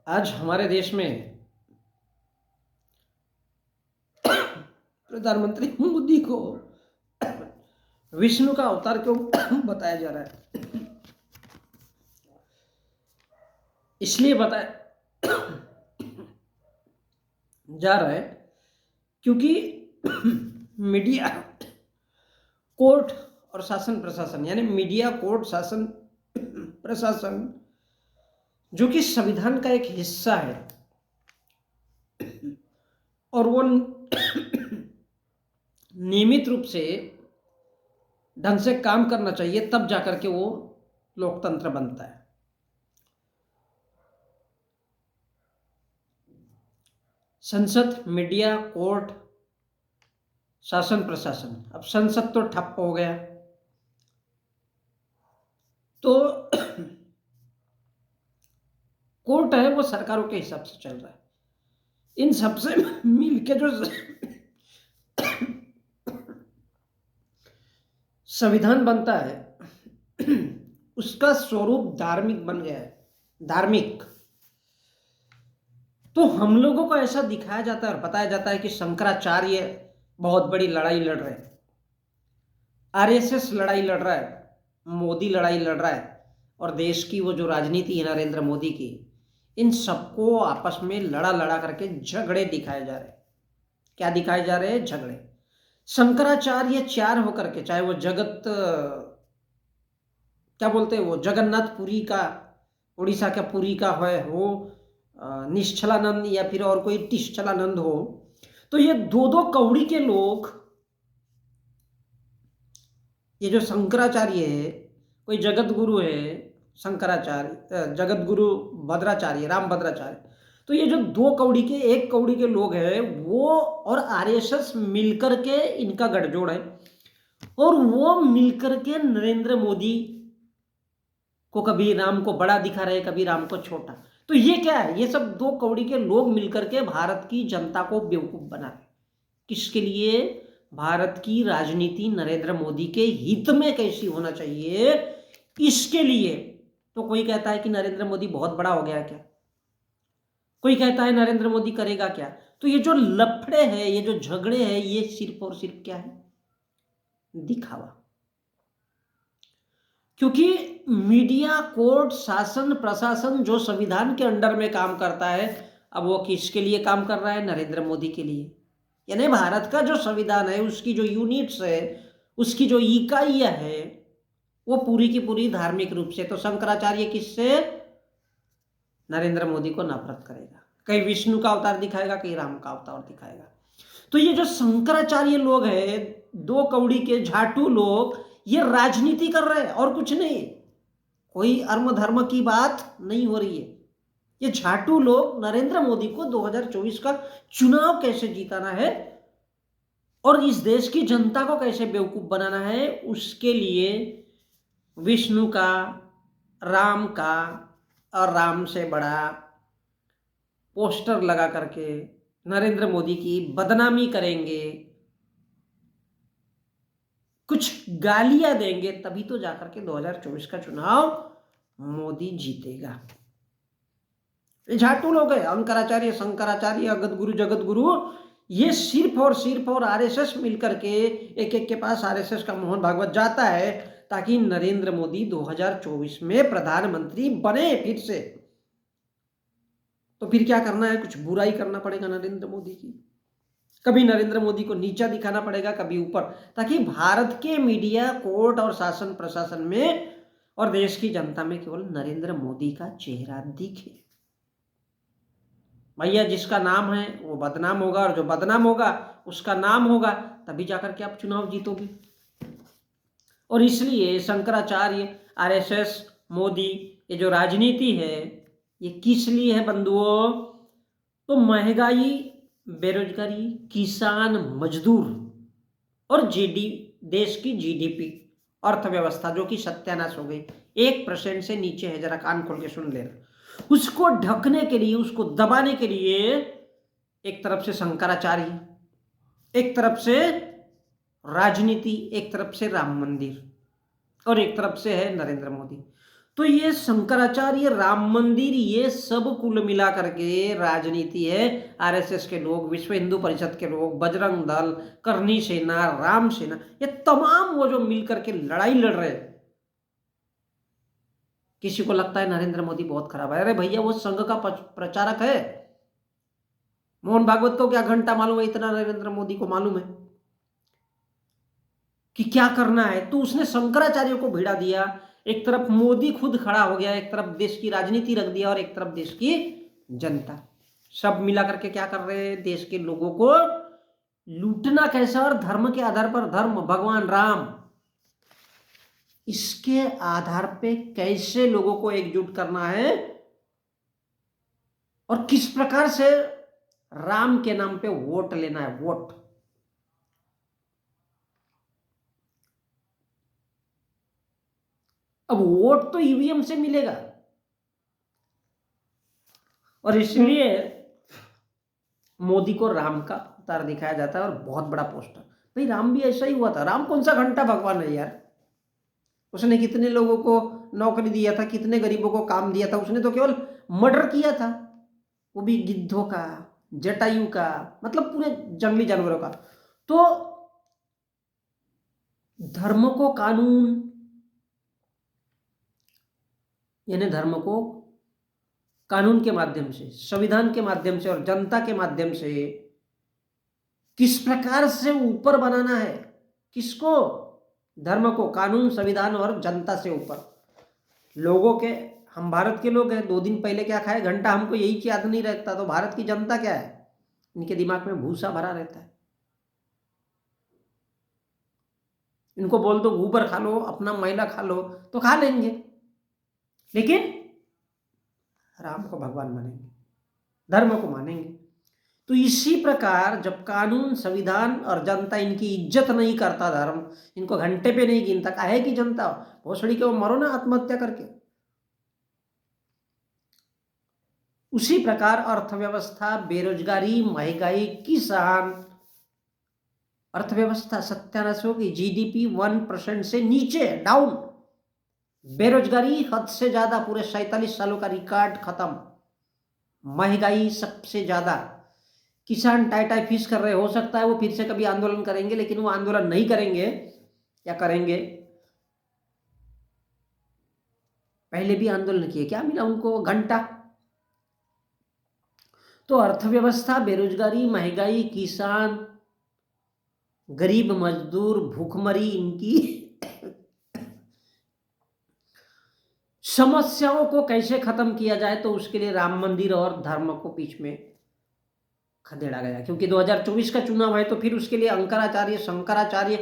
आज हमारे देश में प्रधानमंत्री मोदी को विष्णु का अवतार क्यों बताया जा रहा है? इसलिए बताया जा रहा है क्योंकि मीडिया, कोर्ट और शासन प्रशासन, यानी मीडिया, कोर्ट, शासन प्रशासन, जो कि संविधान का एक हिस्सा है और वो नियमित रूप से ढंग से काम करना चाहिए, तब जाकर के वो लोकतंत्र बनता है। संसद, मीडिया, कोर्ट, शासन प्रशासन। अब संसद तो ठप हो गया, तो कोर्ट है वो सरकारों के हिसाब से चल रहा है। इन सबसे मिलके जो संविधान बनता है उसका स्वरूप धार्मिक बन गया है। धार्मिक तो हम लोगों को ऐसा दिखाया जाता है और बताया जाता है कि शंकराचार्य बहुत बड़ी लड़ाई लड़ रहे हैं, आरएसएस लड़ाई लड़ रहा है, मोदी लड़ाई लड़ रहा है, और देश की वो जो राजनीति है नरेंद्र मोदी की, इन सबको आपस में लड़ा लड़ा करके झगड़े दिखाए जा रहे हैं। क्या दिखाए जा रहे हैं? झगड़े। शंकराचार्य चार होकर के, चाहे वो जगत क्या बोलते हैं, वो जगन्नाथपुरी का, उड़ीसा का पुरी का हो निश्चलानंद या फिर और कोई टिश्चलानंद हो, तो ये दो दो कौड़ी के लोग, ये जो शंकराचार्य है, कोई जगत गुरु है शंकराचार्य, जगत गुरु भद्राचार्य, राम भद्राचार्य, तो ये जो दो कौड़ी के, एक कौड़ी के लोग हैं, वो और आरएसएस मिलकर के इनका गठजोड़ है, और वो मिलकर के नरेंद्र मोदी को कभी राम को बड़ा दिखा रहे, कभी राम को छोटा। तो ये क्या है? ये सब दो कौड़ी के लोग मिलकर के भारत की जनता को बेवकूफ बना रहे। किसके लिए? भारत की राजनीति नरेंद्र मोदी के हित में कैसी होना चाहिए, इसके लिए। तो कोई कहता है कि नरेंद्र मोदी बहुत बड़ा हो गया क्या, कोई कहता है नरेंद्र मोदी करेगा क्या। तो ये जो लफड़े हैं, ये जो झगड़े हैं, ये सिर्फ और सिर्फ क्या है? दिखावा। क्योंकि मीडिया, कोर्ट, शासन प्रशासन जो संविधान के अंडर में काम करता है, अब वो किसके लिए काम कर रहा है? नरेंद्र मोदी के लिए। यानी भारत का जो संविधान है, उसकी जो यूनिट्स है, उसकी जो इकाइयां है, वो पूरी की पूरी धार्मिक रूप से। तो शंकराचार्य किससे? नरेंद्र मोदी को नफरत करेगा, कहीं विष्णु का अवतार दिखाएगा, कहीं राम का अवतार दिखाएगा। तो ये जो शंकराचार्य लोग हैं, दो कौड़ी के झाटू लोग, ये राजनीति कर रहे हैं और कुछ नहीं। कोई अर्म धर्म की बात नहीं हो रही है। ये झाटू लोग नरेंद्र मोदी को 2024 का चुनाव कैसे जीताना है और इस देश की जनता को कैसे बेवकूफ बनाना है, उसके लिए विष्णु का, राम का और राम से बड़ा पोस्टर लगा करके नरेंद्र मोदी की बदनामी करेंगे, कुछ गालियां देंगे, तभी तो जाकर के 2024 का चुनाव मोदी जीतेगा। ये झाटू लोग हैं, अंकराचार्य, शंकराचार्य, जगत गुरु, ये सिर्फ और आरएसएस मिलकर के, एक एक के पास आरएसएस का मोहन भागवत जाता है, ताकि नरेंद्र मोदी 2024 में प्रधानमंत्री बने फिर से। तो फिर क्या करना है? कुछ बुराई करना पड़ेगा नरेंद्र मोदी की, कभी नरेंद्र मोदी को नीचा दिखाना पड़ेगा, कभी ऊपर, ताकि भारत के मीडिया, कोर्ट और शासन प्रशासन में और देश की जनता में केवल नरेंद्र मोदी का चेहरा दिखे। भैया, जिसका नाम है वो बदनाम होगा, और जो बदनाम होगा उसका नाम होगा, तभी जाकर के आप चुनाव जीतोगे। और इसलिए शंकराचार्य, आरएसएस, मोदी, ये जो राजनीति है, ये किस लिए है बंधुओं? तो महंगाई, बेरोजगारी, किसान, मजदूर और देश की जीडीपी, अर्थव्यवस्था जो कि सत्यानाश हो गई, 1% से नीचे है, जरा कान खोल के सुन लेना, उसको ढकने के लिए, उसको दबाने के लिए एक तरफ से शंकराचार्य, एक तरफ से राजनीति, एक तरफ से राम मंदिर, और एक तरफ से है नरेंद्र मोदी। तो ये शंकराचार्य, राम मंदिर, ये सब कुल मिला करके राजनीति है। आरएसएस के लोग, विश्व हिंदू परिषद के लोग, बजरंग दल, करनी सेना, राम सेना, ये तमाम वो जो मिल करके लड़ाई लड़ रहे हैं। किसी को लगता है नरेंद्र मोदी बहुत खराब है, अरे भैया वो संघ का प्रचारक है। मोहन भागवत को क्या घंटा मालूम है, इतना नरेंद्र मोदी को मालूम है कि क्या करना है। तो उसने शंकराचार्य को भिड़ा दिया। एक तरफ मोदी खुद खड़ा हो गया, एक तरफ देश की राजनीति रख दिया और एक तरफ देश की जनता। सब मिला करके क्या कर रहे हैं, देश के लोगों को लूटना कैसा, और धर्म के आधार पर, धर्म, भगवान राम, इसके आधार पे कैसे लोगों को एकजुट करना है और किस प्रकार से राम के नाम पे वोट लेना है, वोट। अब वोट तो ईवीएम से मिलेगा, और इसलिए मोदी को राम का अवतार दिखाया जाता है और बहुत बड़ा पोस्टर। भाई राम भी ऐसा ही हुआ था। राम कौन सा घंटा भगवान है यार, उसने कितने लोगों को नौकरी दिया था, कितने गरीबों को काम दिया था। उसने तो केवल मर्डर किया था, वो भी गिद्धों का, जटायु का, मतलब पूरे जंगली जानवरों का। तो धर्म को कानून, यानी धर्म को कानून के माध्यम से, संविधान के माध्यम से और जनता के माध्यम से किस प्रकार से ऊपर बनाना है। किसको? धर्म को, कानून, संविधान और जनता से ऊपर। लोगों के, हम भारत के लोग हैं, 2 दिन पहले क्या खाए, घंटा हमको यही याद नहीं रहता। तो भारत की जनता क्या है, इनके दिमाग में भूसा भरा रहता है। इनको बोल दो गोबर खा लो, अपना मैला खा लो, तो खा लेंगे, लेकिन राम को भगवान मानेंगे, धर्म को मानेंगे। तो इसी प्रकार जब कानून, संविधान और जनता इनकी इज्जत नहीं करता, धर्म इनको घंटे पे नहीं गिनता, काहे की जनता, भोसड़ी के वो मरो ना आत्महत्या करके। उसी प्रकार अर्थव्यवस्था, बेरोजगारी, महंगाई, किसान, अर्थव्यवस्था सत्यानाश होगी। जीडीपी 1% से नीचे, डाउन। बेरोजगारी हद से ज्यादा, पूरे 47 सालों का रिकॉर्ड खत्म। महंगाई सबसे ज्यादा। किसान टाई टाई फीस कर रहे, हो सकता है वो फिर से कभी आंदोलन करेंगे, लेकिन वो आंदोलन नहीं करेंगे। क्या करेंगे, पहले भी आंदोलन किए, क्या मिला उनको, घंटा। तो अर्थव्यवस्था, बेरोजगारी, महंगाई, किसान, गरीब मजदूर, भूखमरी, इनकी समस्याओं को कैसे खत्म किया जाए, तो उसके लिए राम मंदिर और धर्म को बीच में खदेड़ा गया। क्योंकि 2024 का चुनाव है, तो फिर उसके लिए अंकराचार्य, शंकराचार्य,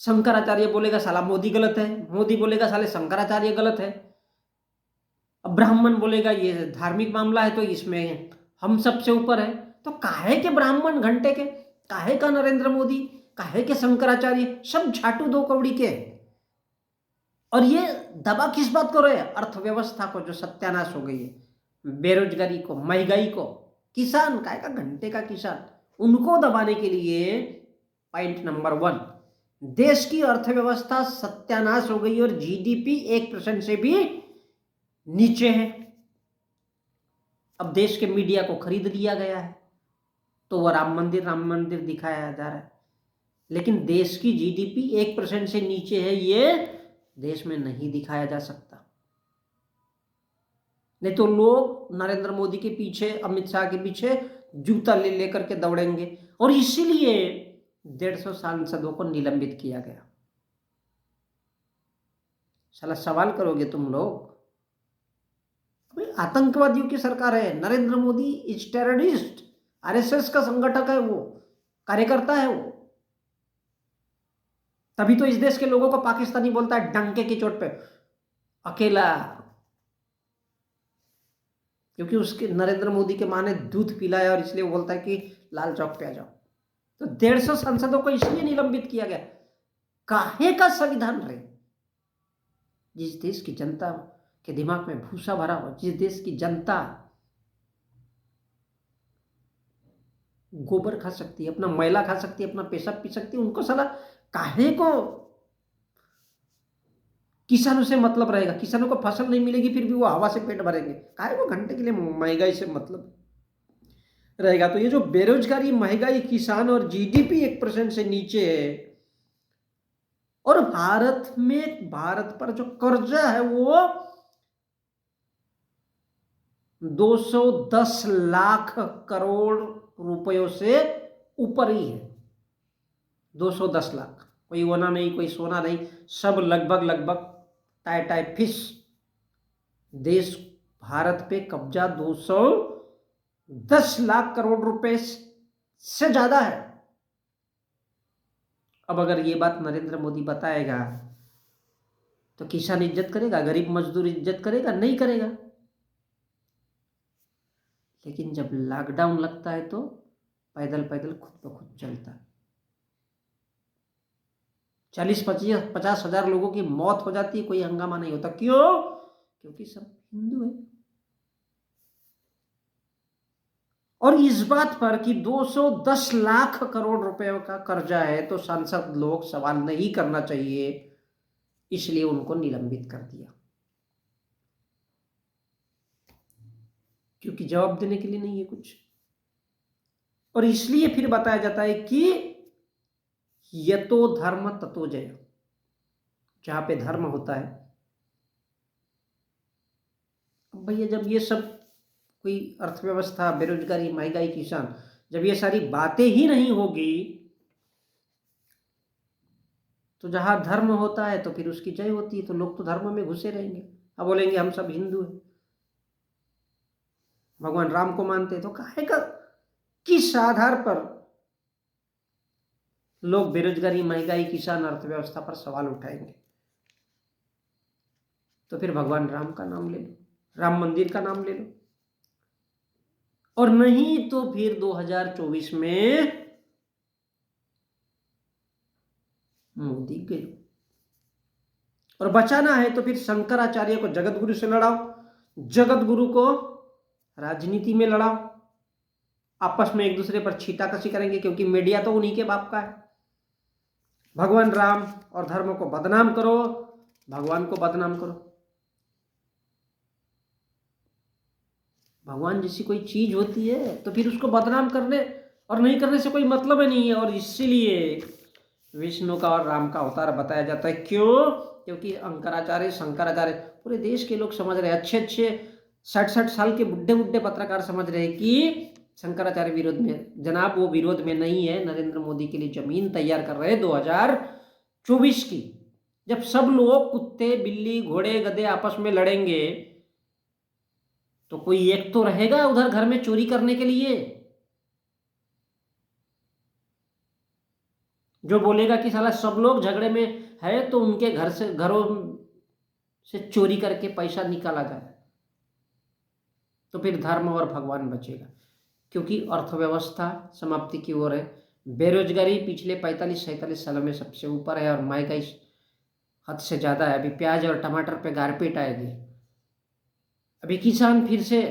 शंकराचार्य बोलेगा साला मोदी गलत है, मोदी बोलेगा साले शंकराचार्य गलत है, अब ब्राह्मण बोलेगा ये धार्मिक मामला है तो इसमें हम सबसे ऊपर है। तो काहे के ब्राह्मण घंटे के, काहे का नरेंद्र मोदी, काहे के शंकराचार्य, सब झाटू दो कौड़ी के। और ये दबा किस बात को रहे, अर्थव्यवस्था को जो सत्यानाश हो गई है, बेरोजगारी को, महंगाई को, किसान, काहे का घंटे का किसान, उनको दबाने के लिए। पॉइंट नंबर 1, देश की अर्थव्यवस्था सत्यानाश हो गई और जीडीपी 1% से भी नीचे है। अब देश के मीडिया को खरीद लिया गया है, तो वह राम मंदिर दिखाया जा रहा है, लेकिन देश की जीडीपी 1% से नीचे है, ये देश में नहीं दिखाया जा सकता। नहीं तो लोग नरेंद्र मोदी के पीछे, अमित शाह के पीछे जूता ले लेकर के दौड़ेंगे। और इसीलिए 150 सांसदों को निलंबित किया गया। साला सवाल करोगे तुम लोग, आतंकवादियों की सरकार है, Narendra Modi is terrorist, RSS का संगठक है, वो कार्यकर्ता है वो। तभी तो इस देश के लोगों को पाकिस्तानी बोलता है डंके की चोट पे, अकेला, क्योंकि उसके नरेंद्र मोदी के माँ ने दूध पिलाया, और इसलिए वो बोलता है कि लाल चौक पे आ जाओ। तो 150 सांसदों को इसलिए निलंबित किया गया। काहे का संविधान रहे, जिस देश की जनता के दिमाग में भूसा भरा हो, जिस देश की जनता गोबर खा सकती है, अपना मैला खा सकती है, अपना पेशाब पी सकती है, उनको साला काहे को किसानों से मतलब रहेगा, किसानों को फसल नहीं मिलेगी फिर भी वो हवा से पेट भरेंगे, काहे को घंटे के लिए महंगाई से मतलब रहेगा। तो ये जो बेरोजगारी, महंगाई, किसान और जीडीपी 1% से नीचे है, और भारत पर जो कर्जा है वो 210 लाख करोड़ रुपयों से ऊपर ही है। 210 लाख, कोई ओना नहीं, कोई सोना नहीं, सब लगभग टाई टाई फिश देश भारत पे कब्जा 210 लाख करोड़ रुपए से ज्यादा है। अब अगर ये बात नरेंद्र मोदी बताएगा तो किसान इज्जत करेगा, गरीब मजदूर इज्जत करेगा? नहीं करेगा। लेकिन जब लॉकडाउन लगता है तो पैदल पैदल खुद ब खुद चलता है। 40-50 हजार लोगों की मौत हो जाती है, कोई हंगामा नहीं होता। क्यों? क्योंकि सब हिंदू है। और इस बात पर कि 210 लाख करोड़ रुपए का कर्जा है तो सांसद लोग सवाल नहीं करना चाहिए, इसलिए उनको निलंबित कर दिया, क्योंकि जवाब देने के लिए नहीं है कुछ। और इसलिए फिर बताया जाता है कि यतो धर्म ततो जय, जहां पे धर्म होता है। अब भैया जब ये सब कोई अर्थव्यवस्था, बेरोजगारी, महंगाई, किसान, जब ये सारी बातें ही नहीं होगी तो जहां धर्म होता है तो फिर उसकी जय होती है, तो लोग तो धर्म में घुसे रहेंगे। अब बोलेंगे हम सब हिंदू हैं, भगवान राम को मानते हैं, तो काहे का, किस आधार पर लोग बेरोजगारी, महंगाई, किसान, अर्थव्यवस्था पर सवाल उठाएंगे? तो फिर भगवान राम का नाम ले लो, राम मंदिर का नाम ले लो, और नहीं तो फिर 2024 में मोदी गए। और बचाना है तो फिर शंकराचार्य को जगत गुरु से लड़ाओ, जगत गुरु को राजनीति में लड़ाओ, आपस में एक दूसरे पर छीटाकशी करेंगे, क्योंकि मीडिया तो उन्हीं के बाप का है। भगवान राम और धर्म को बदनाम करो, भगवान को बदनाम करो। भगवान जैसी कोई चीज होती है तो फिर उसको बदनाम करने और नहीं करने से कोई मतलब ही नहीं है। और इसीलिए विष्णु का और राम का अवतार बताया जाता है। क्यों? क्योंकि शंकराचार्य पूरे देश के लोग समझ रहे हैं, अच्छे 60 साल के बुढ़े पत्रकार समझ रहे हैं कि शंकराचार्य विरोध में, जनाब वो विरोध में नहीं है, नरेंद्र मोदी के लिए जमीन तैयार कर रहे हैं 2024 की। जब सब लोग कुत्ते, बिल्ली, घोड़े, गधे आपस में लड़ेंगे तो कोई एक तो रहेगा उधर घर में चोरी करने के लिए, जो बोलेगा कि साला सब लोग झगड़े में है तो उनके घरों से चोरी करके पैसा निकाला जाए, तो फिर धर्म और भगवान बचेगा। क्योंकि अर्थव्यवस्था समाप्ति की ओर है, बेरोजगारी पिछले 45-47 सालों में सबसे ऊपर है, और महंगाई हद से ज़्यादा है। अभी प्याज और टमाटर पे गारपीट आएगी, अभी किसान फिर से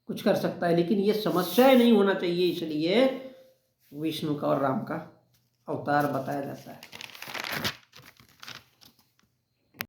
कुछ कर सकता है, लेकिन ये समस्याएं नहीं होना चाहिए, इसलिए विष्णु का और राम का अवतार बताया जाता है।